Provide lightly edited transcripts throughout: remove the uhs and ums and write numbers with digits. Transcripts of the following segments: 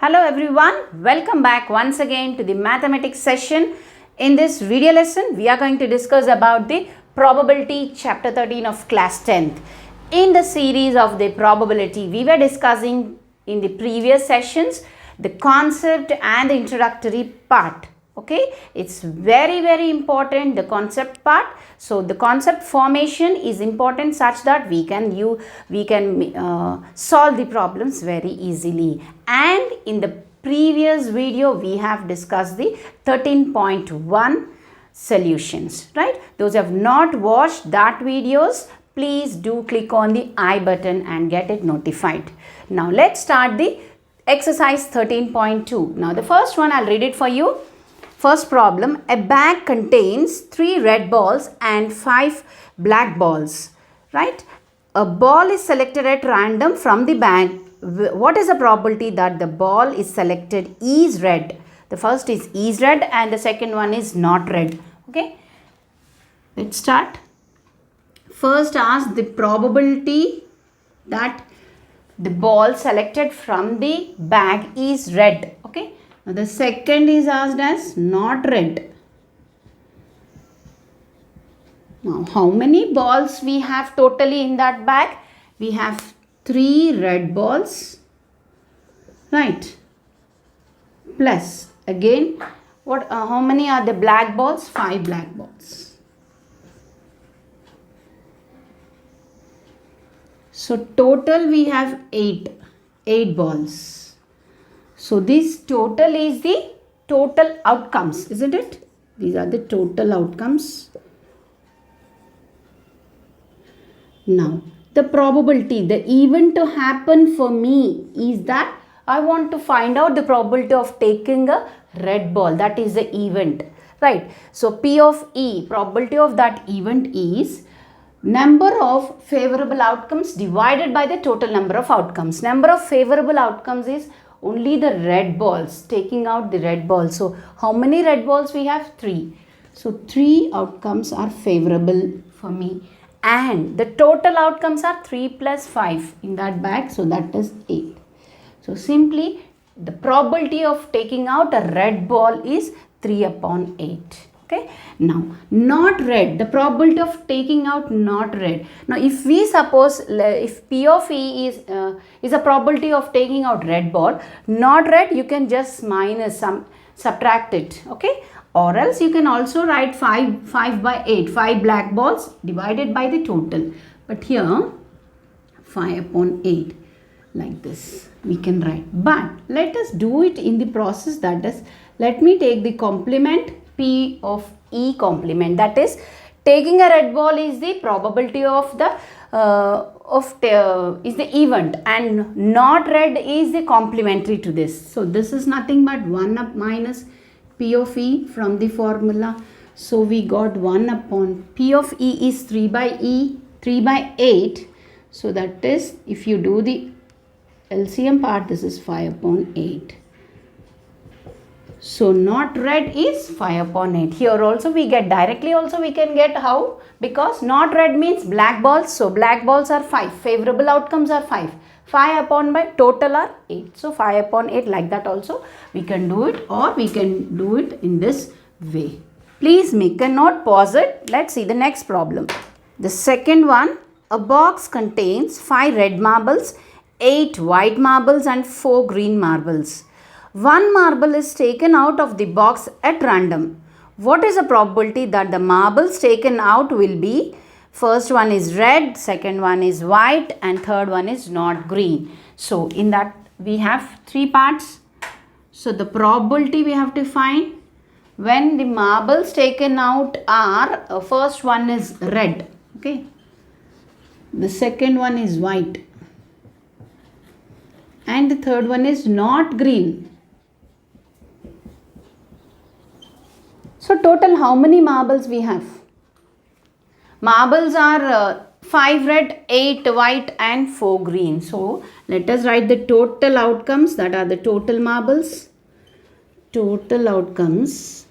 Hello everyone, welcome back once again to the mathematics session. In this video lesson, we are going to discuss about the probability chapter 13 of class 10th. In the series of the probability, we were discussing in the previous sessions the concept and the introductory part. Okay, it's very important, the concept part. So the concept formation is important such that we can solve the problems very easily. And in the previous video we have discussed the 13.1 solutions, right? Those who have not watched that videos, please do click on the I button and get it notified. Now let's start the exercise 13.2. Now the first one, I'll read it for you. First problem, a bag contains 3 red balls and 5 black balls, right? A ball is selected at random from the bag. What is the probability that the ball is selected is red? The first is red and the second one is not red. Okay, let's start. First, ask the probability that the ball selected from the bag is red. Okay. Now the second is asked as not red. Now how many balls we have totally in that bag? We have 3 red balls, right? Plus again, how many are the black balls? 5 black balls. So total we have 8 balls. So this total is the total outcomes, isn't it? These are the total outcomes. Now the probability, the event to happen for me is that I want to find out the probability of taking a red ball. That is the event, right? So P of E, probability of that event is number of favorable outcomes divided by the total number of outcomes. Number of favorable outcomes is only the red balls, taking out the red balls. So how many red balls we have? 3. So 3 outcomes are favorable for me. And the total outcomes are 3 plus 5 in that bag. So that is 8. So simply the probability of taking out a red ball is 3 upon 8. Okay. Now not red, the probability of taking out not red. Now if we suppose if P of E is a probability of taking out red ball, not red, you can just minus some, subtract it. Okay. Or else you can also write 5 by 8, 5 black balls divided by the total. But here 5 upon 8 like this we can write. But let us do it in the process, that is, let me take the complement P of E complement, that is, taking a red ball is the probability of the is the event, and not red is the complementary to this. So this is nothing but 1 up minus P of E from the formula. So we got 1 upon P of E is 3 by 8. So that is, if you do the LCM part, this is 5 upon 8. So not red is 5 upon 8. Here also we get directly, also we can get how? Because not red means black balls. So black balls are 5. Favorable outcomes are 5. 5 upon by total are 8. So 5 upon 8, like that also we can do it, or we can do it in this way. Please make a note, pause it. Let's see the next problem. The second one, a box contains 5 red marbles, 8 white marbles and 4 green marbles. 1 marble is taken out of the box at random. What is the probability that the marbles taken out will be? First one is red, second one is white, and third one is not green. So in that we have 3 parts. So the probability we have to find when the marbles taken out are, first one is red, okay, the second one is white, and the third one is not green. So total how many marbles we have? Marbles are 5 red, 8 white and 4 green. So let us write the total outcomes, that are the total marbles. Total outcomes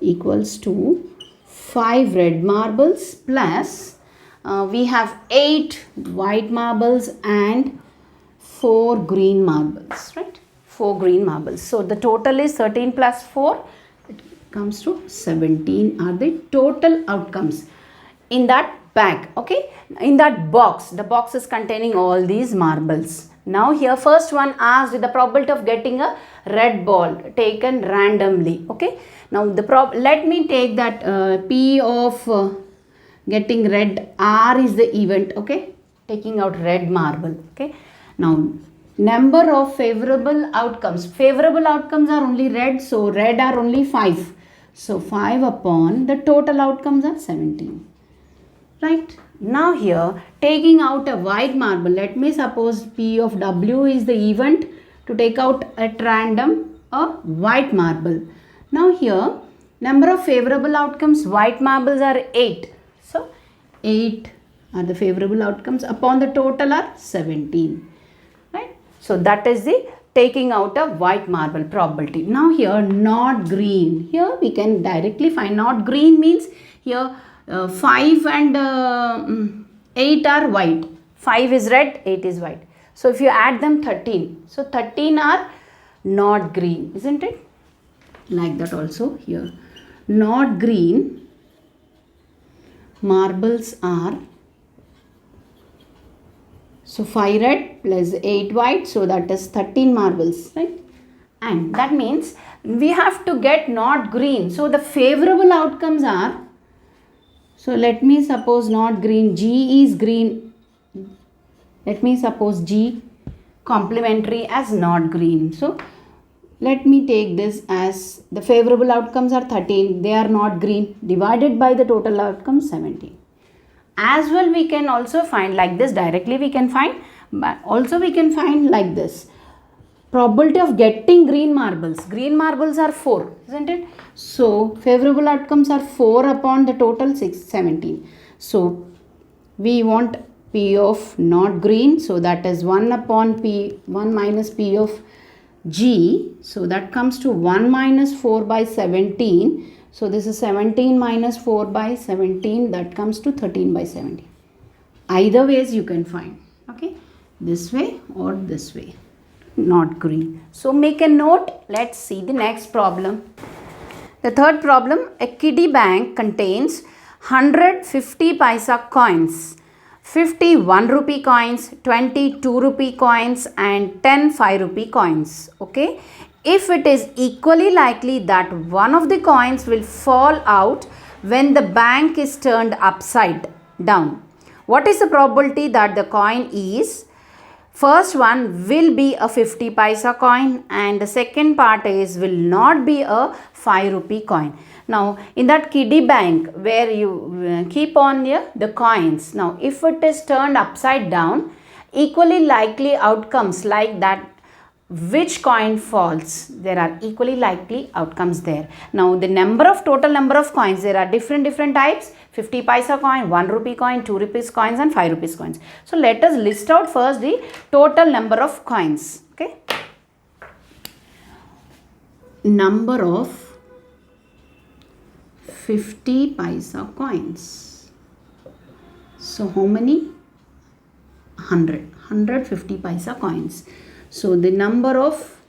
equals to 5 red marbles plus we have 8 white marbles and 4 green marbles, right? 4 green marbles. So the total is 13 plus 4, it comes to 17 are the total outcomes in that bag, okay, in that box. The box is containing all these marbles. Now here first one asked the probability of getting a red ball taken randomly, okay. Now let me take that P of getting red, R is the event, okay, taking out red marble, okay. Now number of favorable outcomes are only red, so red are only 5, so 5 upon the total outcomes are 17, right. Now here taking out a white marble, let me suppose P of W is the event to take out at random a white marble. Now here number of favorable outcomes, white marbles are 8, so 8 are the favorable outcomes upon the total are 17, right. So that is the taking out a white marble probability. Now here not green, here we can directly find not green means here 5 and 8 are white, 5 is red, 8 is white. So if you add them 13, so 13 are not green, isn't it? Like that also here. Not green marbles are, so 5 red plus 8 white, so that is 13 marbles, right? And that means we have to get not green. So the favorable outcomes are, so let me suppose not green, G is green. Let me suppose G complementary as not green. So let me take this as the favorable outcomes are 13, they are not green, divided by the total outcome 17. As well we can also find like this, directly we can find, but also we can find like this. Probability of getting green marbles are 4, isn't it? So favorable outcomes are 4 upon the total 17. So we want P of not green, so that is 1 upon P, 1 minus P of G, so that comes to 1 minus 4 by 17. So this is 17 minus 4 by 17, that comes to 13 by 17. Either ways you can find, okay, this way or this way, not green. So make a note. Let's see the next problem. The third problem, a kiddie bank contains 150 paisa coins, 50 1 rupee coins, 20 2 rupee coins and 10 5 rupee coins, okay. If it is equally likely that one of the coins will fall out when the bank is turned upside down, what is the probability that the coin is? First one will be a 50 paisa coin and the second part is will not be a 5 rupee coin. Now in that kiddie bank where you keep on the coins, now if it is turned upside down, equally likely outcomes like that which coin falls, there are equally likely outcomes there. Now the total number of coins, there are different types, 50 paisa coin, 1 rupee coin, 2 rupees coins and 5 rupees coins. So let us list out first the total number of coins, okay. Number of 50 paisa coins. So how many? 150 paisa coins. So the number of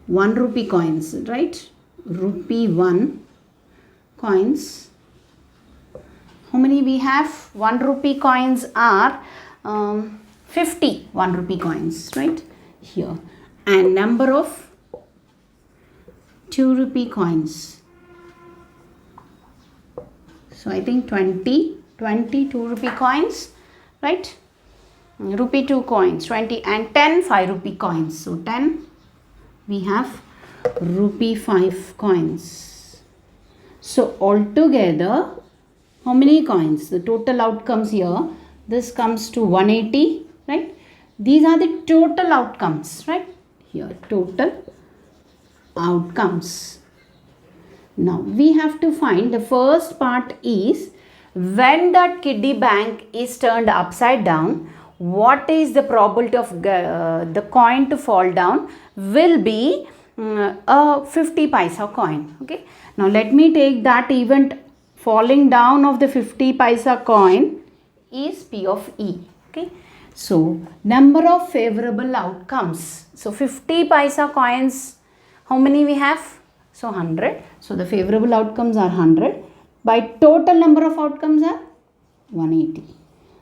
1 rupee coins, right? Rupee 1 coins. How many we have? 1 rupee coins are 50 1 rupee coins, right? Here. And number of 2 rupee coins. So I think 20 2 rupee coins, right? Rupee 2 coins, 20 and 10 5 rupee coins. So 10 we have rupee 5 coins. So altogether how many coins? The total outcomes here, this comes to 180, right? These are the total outcomes, right? Here total outcomes. Now we have to find, the first part is when that kiddie bank is turned upside down, what is the probability of the coin to fall down? Will be a 50 paisa coin, okay. Now let me take that event falling down of the 50 paisa coin is P of E, Okay, so number of favorable outcomes. So 50 paisa coins, how many we have? So 100. So the favorable outcomes are 100. By total number of outcomes are 180.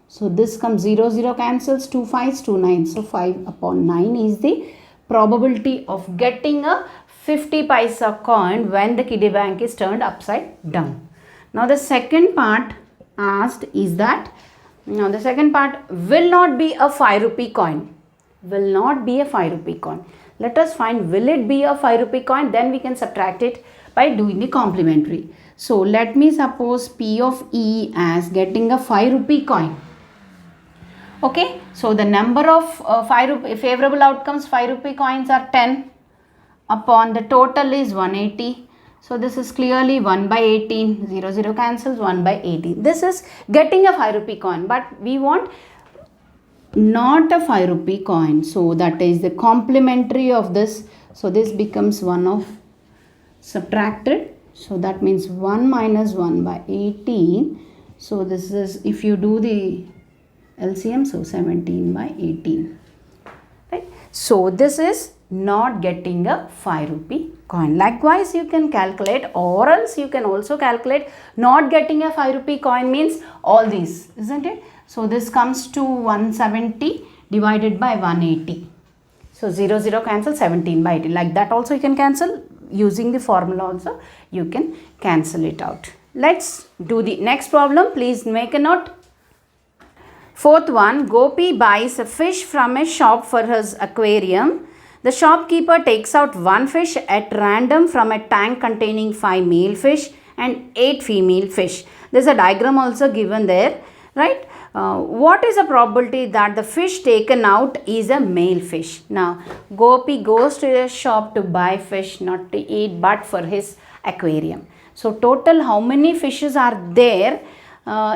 So this comes 0, 0 cancels, 2 5s, 2 9s. So 5 upon 9 is the probability of getting a 50 paisa coin when the kiddie bank is turned upside down. Now the second part asked is that, now the second part will not be a 5 rupee coin. Will not be a 5 rupee coin. Let us find will it be a 5 rupee coin, then we can subtract it by doing the complementary. So let me suppose P of E as getting a 5 rupee coin. Okay, so the number of favorable outcomes 5 rupee coins are 10 upon the total is 180. So this is clearly 1 by 18, 0 0 cancels, 1 by 18. This is getting a 5 rupee coin, but we want not a 5 rupee coin. So that is the complementary of this. So this becomes 1 of subtracted. So that means 1 minus 1 by 18. So this is, if you do the LCM, so 17 by 18. Right? So this is not getting a 5 rupee coin. Likewise, you can calculate, or else you can also calculate not getting a 5 rupee coin means all these, isn't it? So this comes to 170 divided by 180. So 0 0 cancel, 17 by 18. Like that also you can cancel. Using the formula also you can cancel it out. Let's do the next problem. Please make a note. Fourth one, Gopi buys a fish from a shop for his aquarium. The shopkeeper takes out one fish at random from a tank containing 5 male fish and 8 female fish. There's a diagram also given there, right? What is the probability that the fish taken out is a male fish? Now, Gopi goes to a shop to buy fish, not to eat, but for his aquarium. So, total how many fishes are there?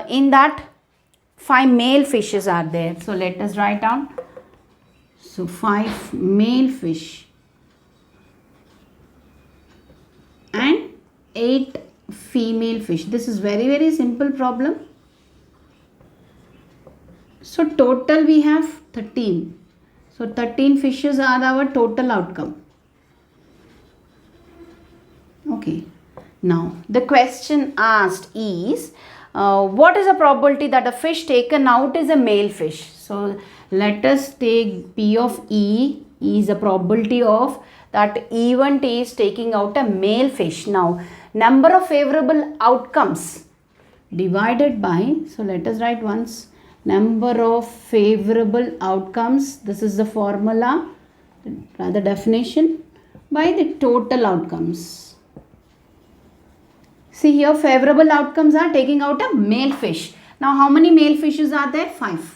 In that 5 male fishes are there. So, let us write down. So, 5 male fish and 8 female fish. This is very, very simple problem. So, total we have 13. So, 13 fishes are our total outcome. Okay. Now, the question asked is, what is the probability that a fish taken out is a male fish? So, let us take P of E is the probability of that event is taking out a male fish. Now, number of favorable outcomes divided by, so let us write once, number of favorable outcomes, this is the formula, the definition, by the total outcomes. See here, favorable outcomes are taking out a male fish. Now, how many male fishes are there? 5.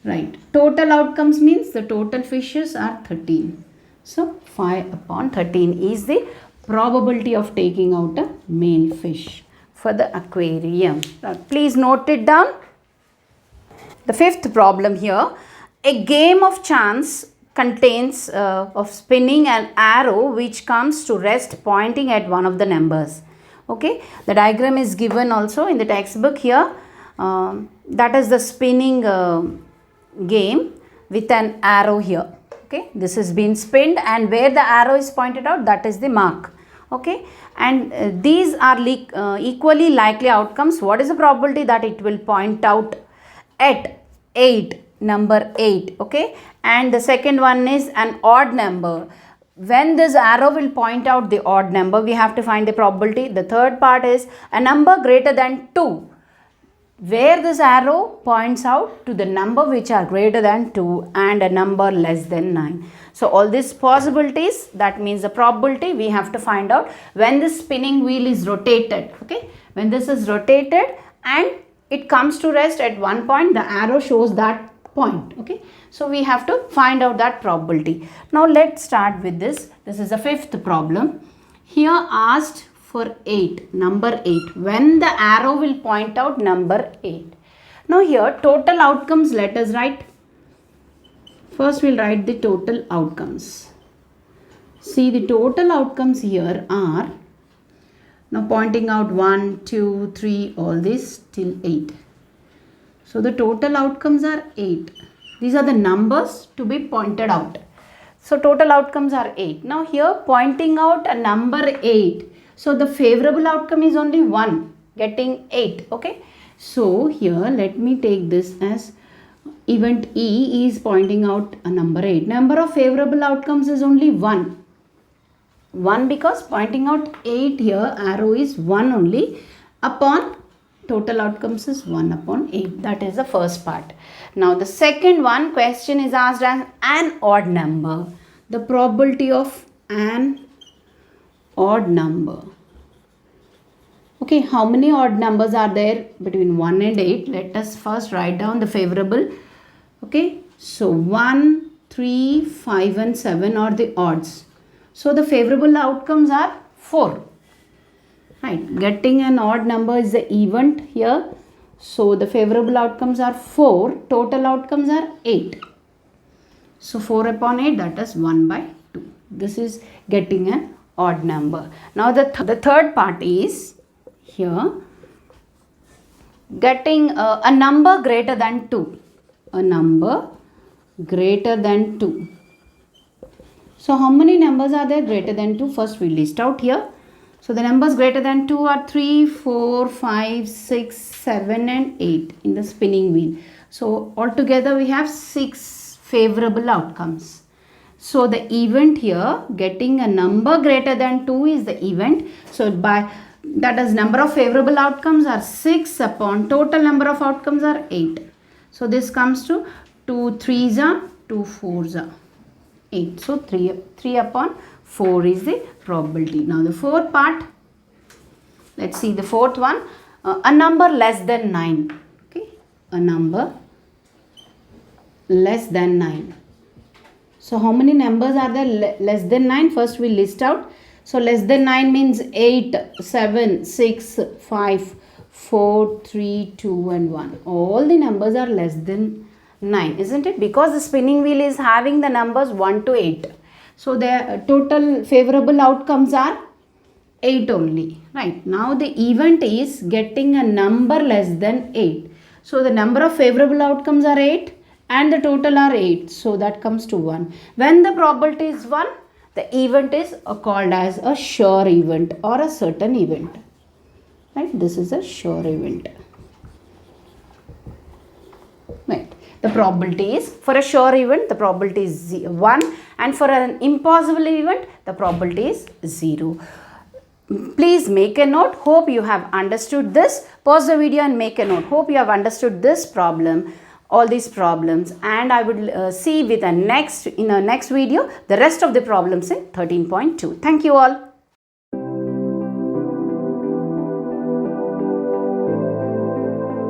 Right. Total outcomes means the total fishes are 13. So, 5 upon 13 is the probability of taking out a male fish for the aquarium. Now, please note it down. The fifth problem here. A game of chance contains of spinning an arrow which comes to rest pointing at one of the numbers. Okay. The diagram is given also in the textbook here. That is the spinning game with an arrow here. Okay, this has been spinned and where the arrow is pointed out, that is the mark. Okay, and these are equally likely outcomes. What is the probability that it will point out at 8, number 8? Okay, and the second one is an odd number. When this arrow will point out the odd number, we have to find the probability. The third part is a number greater than 2. Where this arrow points out to the number which are greater than 2 and a number less than 9. So, all these possibilities, that means the probability, we have to find out when the spinning wheel is rotated. Okay, when this is rotated and it comes to rest at one point, the arrow shows that point. Okay, so we have to find out that probability. Now, let's start with this. This is the fifth problem. Here asked for 8, number 8, when the arrow will point out number 8. Now here total outcomes, let us write. First we'll write the total outcomes. See, the total outcomes here are, now pointing out 1, 2, 3, all this till 8. So the total outcomes are 8. These are the numbers to be pointed out. So total outcomes are 8. Now here pointing out a number 8. So the favorable outcome is only 1, getting 8. Okay. So here let me take this as event E is pointing out a number 8. Number of favorable outcomes is only 1. 1 because pointing out 8 here, arrow is 1 only, upon total outcomes is 1 upon 8. That is the first part. Now the second one, question is asked as an odd number. The probability of an odd number. Okay, how many odd numbers are there between 1 and 8? Let us first write down the favorable. Okay, so 1, 3, 5 and 7 are the odds. So the favorable outcomes are 4. Right, getting an odd number is the event here. So the favorable outcomes are 4. Total outcomes are 8. So 4 upon 8, that is 1 by 2. This is getting an odd number. Now the third part is here getting a number greater than 2. A number greater than 2. So how many numbers are there greater than 2? First we list out here. So the numbers greater than 2 are 3, 4, 5, 6, 7 and 8 in the spinning wheel. So altogether we have 6 favorable outcomes. So the event here, getting a number greater than 2 is the event. So by that is number of favorable outcomes are 6 upon total number of outcomes are 8. So this comes to 2 3s are 2 4s are 8. So 3 upon 4 is the probability. Now the fourth part, let's see the fourth one, a number less than 9. Okay, a number less than 9. So how many numbers are there less than 9? First we list out. So less than 9 means 8, 7, 6, 5, 4, 3, 2 and 1. All the numbers are less than 9, isn't it? Because the spinning wheel is having the numbers 1 to 8. So the total favorable outcomes are 8 only. Right. Now the event is getting a number less than 8. So the number of favorable outcomes are 8 and the total are 8. So that comes to 1. When the probability is 1, the event is called as a sure event or a certain event. Right. This is a sure event. Right. The probability is, for a sure event, the probability is 1, and for an impossible event, the probability is 0. Please make a note. Hope you have understood this. Pause the video and make a note. Hope you have understood this problem, all these problems, and I will see with in a next video the rest of the problems in 13.2. Thank you all.